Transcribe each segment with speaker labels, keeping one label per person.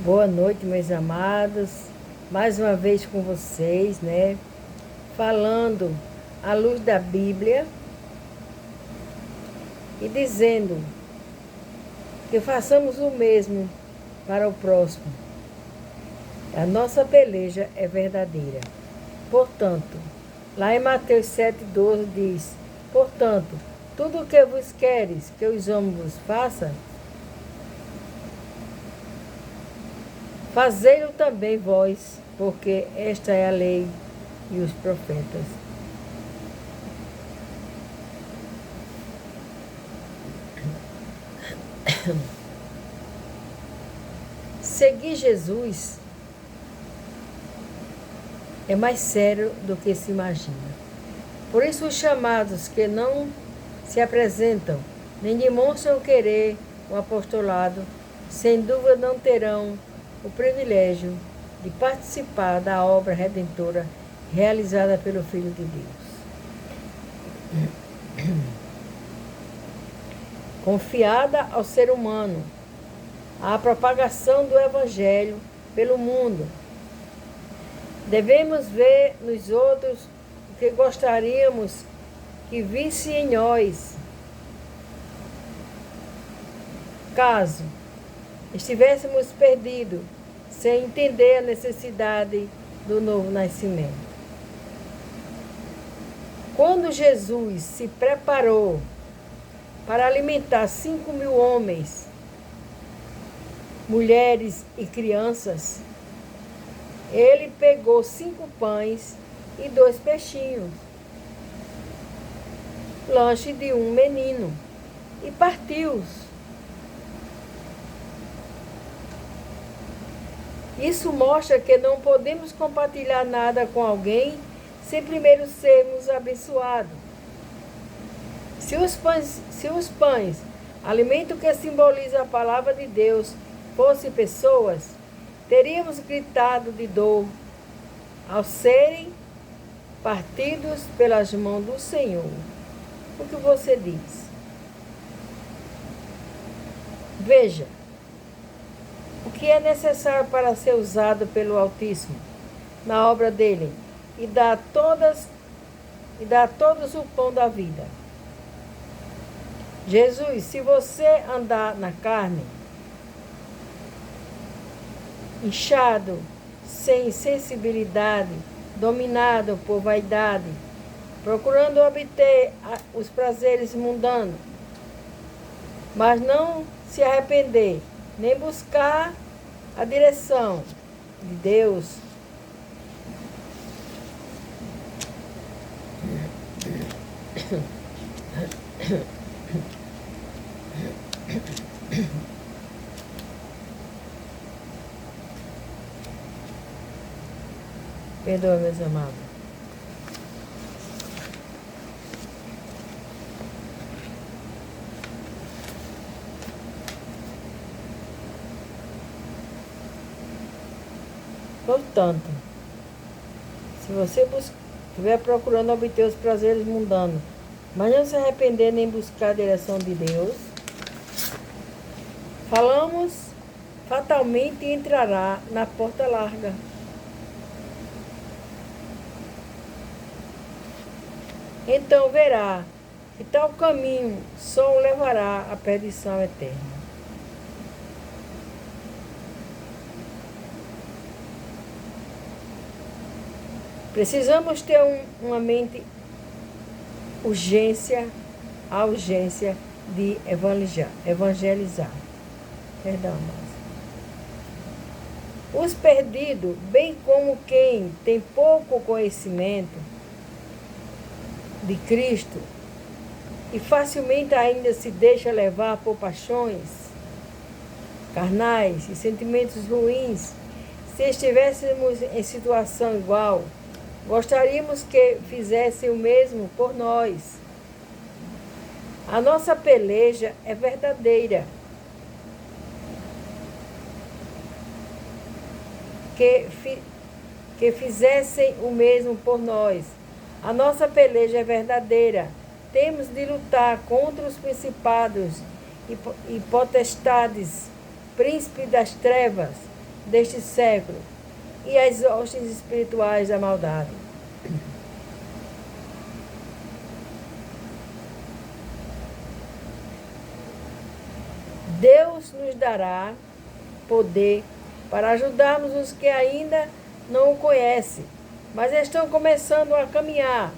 Speaker 1: Boa noite, meus amados. Mais uma vez com vocês, né? Falando à luz da Bíblia e dizendo que façamos o mesmo para o próximo. A nossa peleja é verdadeira. Portanto, lá em Mateus 7,12 diz: portanto, tudo o que vos queres que os homens vos façam, fazei-lo também vós, porque esta é a lei e os profetas. Seguir Jesus é mais sério do que se imagina. Por isso, os chamados que não se apresentam nem demonstram querer o apostolado, sem dúvida não terão o privilégio de participar da obra redentora realizada pelo Filho de Deus. Confiada ao ser humano, a propagação do Evangelho pelo mundo. Devemos ver nos outros o que gostaríamos que visse em nós. Caso estivéssemos perdidos, sem entender a necessidade do novo nascimento. Quando Jesus se preparou para alimentar 5.000 homens, mulheres e crianças, ele pegou 5 pães e 2 peixinhos, lanche de um menino, e partiu-os. Isso mostra que não podemos compartilhar nada com alguém sem primeiro sermos abençoados. Se os pães, alimento que simboliza a palavra de Deus, fossem pessoas, teríamos gritado de dor ao serem partidos pelas mãos do Senhor. O que você diz? Veja, o que é necessário para ser usado pelo Altíssimo na obra dele e dar a todos o pão da vida. Jesus, se você andar na carne, inchado, sem sensibilidade, dominado por vaidade, procurando obter os prazeres mundanos, mas não se arrepender, nem buscar a direção de Deus, perdoa, meus amados. Portanto, se você estiver procurando obter os prazeres mundanos, mas não se arrepender nem buscar a direção de Deus, falamos, fatalmente entrará na porta larga. Então verá que tal caminho só o levará à perdição eterna. Precisamos ter uma mente a urgência de evangelizar. Perdão, mas os perdidos, bem como quem tem pouco conhecimento de Cristo e facilmente ainda se deixa levar por paixões carnais e sentimentos ruins, se estivéssemos em situação igual, gostaríamos que fizessem o mesmo por nós. A nossa peleja é verdadeira. Que fizessem o mesmo por nós. A nossa peleja é verdadeira. Temos de lutar contra os principados e potestades, príncipes das trevas, deste século e as hostes espirituais da maldade. Deus nos dará poder para ajudarmos os que ainda não o conhecem, mas estão começando a caminhar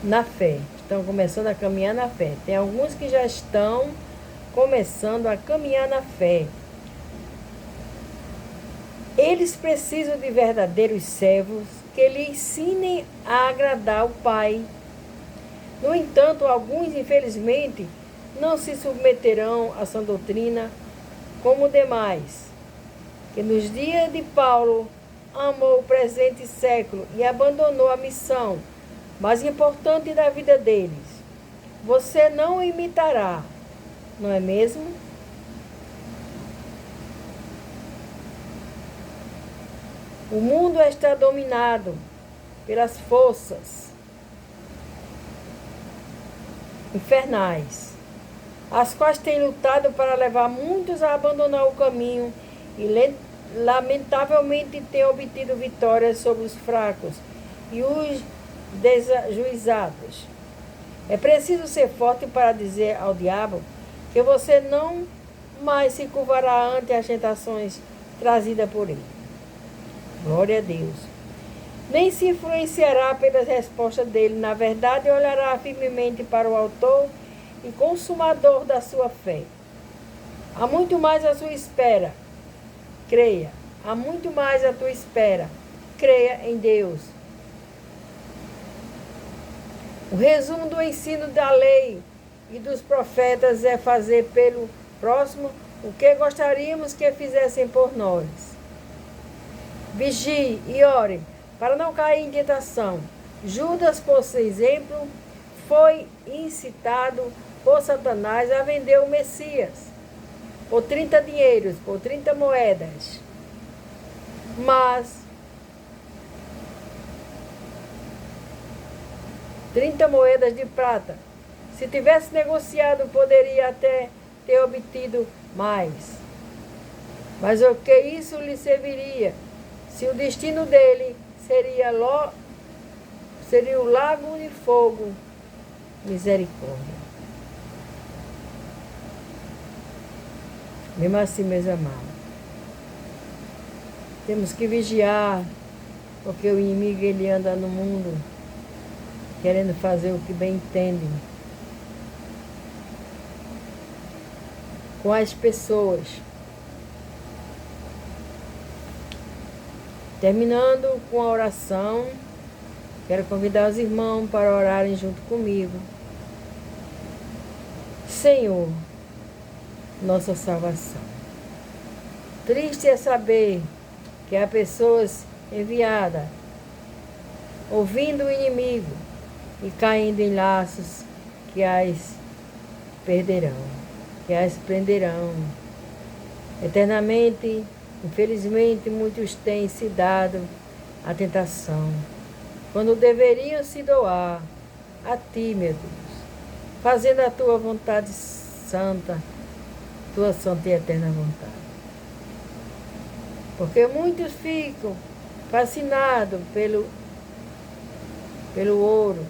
Speaker 1: na fé. Estão começando a caminhar na fé. Tem alguns que já estão começando a caminhar na fé. Eles precisam de verdadeiros servos que lhe ensinem a agradar o Pai. No entanto, alguns, infelizmente, não se submeterão a sã doutrina como demais, que nos dias de Paulo amou o presente século e abandonou a missão mais importante da vida deles. Você não o imitará, não é mesmo? O mundo está dominado pelas forças infernais, as quais têm lutado para levar muitos a abandonar o caminho e lamentavelmente têm obtido vitórias sobre os fracos e os desajuizados. É preciso ser forte para dizer ao diabo que você não mais se curvará ante as tentações trazidas por ele. Glória a Deus. Nem se influenciará pelas respostas dele. Na verdade, olhará firmemente para o autor e consumador da sua fé. Há muito mais à sua espera. Creia. Há muito mais à tua espera. Creia em Deus. O resumo do ensino da lei e dos profetas é fazer pelo próximo o que gostaríamos que fizessem por nós. Vigie e ore para não cair em tentação. Judas, por seu exemplo, foi incitado por Satanás a vender o Messias por 30 dinheiros, por 30 moedas. Mas 30 moedas de prata. Se tivesse negociado, poderia até ter obtido mais. Mas o que isso lhe serviria se o destino dele seria o lago de fogo? Misericórdia. Mesmo assim, meus amados, temos que vigiar, porque o inimigo ele anda no mundo querendo fazer o que bem entende com as pessoas. Terminando com a oração, quero convidar os irmãos para orarem junto comigo. Senhor, nossa salvação. Triste é saber que há pessoas enviadas, ouvindo o inimigo e caindo em laços que as perderão, que as prenderão eternamente. Infelizmente, muitos têm se dado à tentação, quando deveriam se doar a Ti, meu Deus, fazendo a Tua vontade santa, Tua santa e eterna vontade. Porque muitos ficam fascinados pelo ouro,